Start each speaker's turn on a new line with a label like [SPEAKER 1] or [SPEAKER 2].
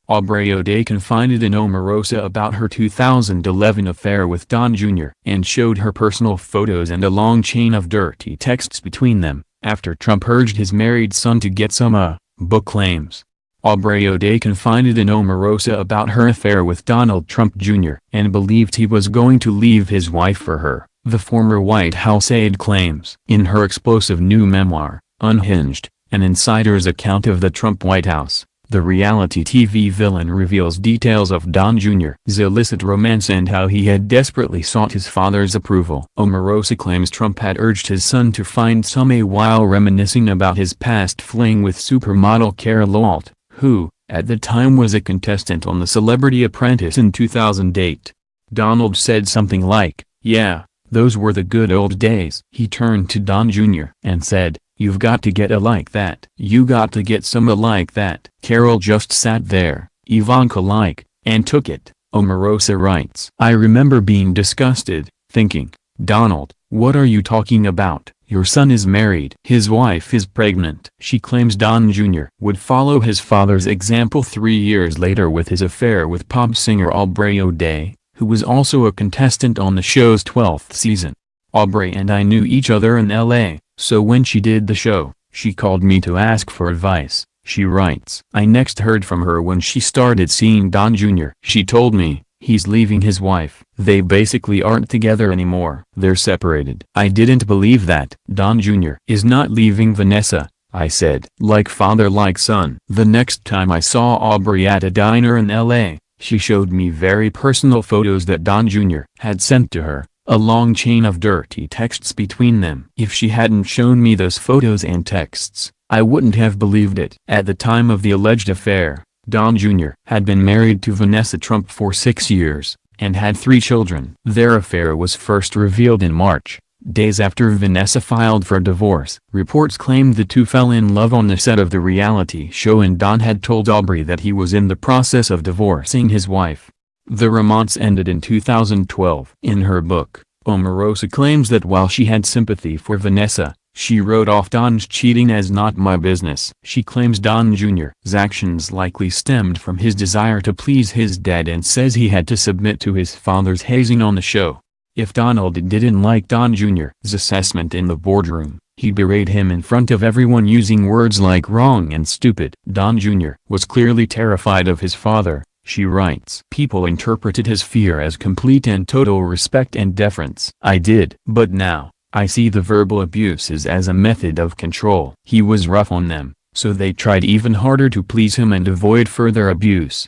[SPEAKER 1] Aubrey O'Day confided in Omarosa about her 2011 affair with Don Jr. and showed her personal photos and a long chain of dirty texts between them, after Trump urged his married son to get some book claims. Aubrey O'Day confided in Omarosa about her affair with Donald Trump Jr. and believed he was going to leave his wife for her, the former White House aide claims. In her explosive new memoir, Unhinged, an insider's account of the Trump White House, the reality TV villain reveals details of Don Jr.'s illicit romance and how he had desperately sought his father's approval. Omarosa claims Trump had urged his son to find some while reminiscing about his past fling with supermodel Cara Lawalt, who, at the time was a contestant on The Celebrity Apprentice in 2008. Donald said something like, "Yeah, those were the good old days." He turned to Don Jr. and said, "You've got to get a like that. You got to get some like that." Carol just sat there, Ivanka-like, and took it, Omarosa writes. "I remember being disgusted, thinking, Donald, what are you talking about? Your son is married. His wife is pregnant." She claims Don Jr. would follow his father's example 3 years later with his affair with pop singer Aubrey O'Day, who was also a contestant on the show's 12th season. "Aubrey and I knew each other in LA. So when she did the show, she called me to ask for advice," she writes. "I next heard from her when she started seeing Don Jr. She told me, he's leaving his wife. They basically aren't together anymore. They're separated. I didn't believe that. Don Jr. is not leaving Vanessa," I said. "Like father like son." The next time I saw Aubrey at a diner in LA, she showed me very personal photos that Don Jr. had sent to her. A long chain of dirty texts between them. If she hadn't shown me those photos and texts, I wouldn't have believed it. At the time of the alleged affair, Don Jr. had been married to Vanessa Trump for 6 years, and had 3 children. Their affair was first revealed in March, days after Vanessa filed for divorce. Reports claimed the two fell in love on the set of the reality show, and Don had told Aubrey that he was in the process of divorcing his wife. The romance ended in 2012. In her book, Omarosa claims that while she had sympathy for Vanessa, she wrote off Don's cheating as not my business. She claims Don Jr.'s actions likely stemmed from his desire to please his dad, and says he had to submit to his father's hazing on the show. If Donald didn't like Don Jr.'s assessment in the boardroom, he berated him in front of everyone using words like wrong and stupid. Don Jr. was clearly terrified of his father, she writes. "People interpreted his fear as complete and total respect and deference. I did. But now, I see the verbal abuses as a method of control. He was rough on them, so they tried even harder to please him and avoid further abuse."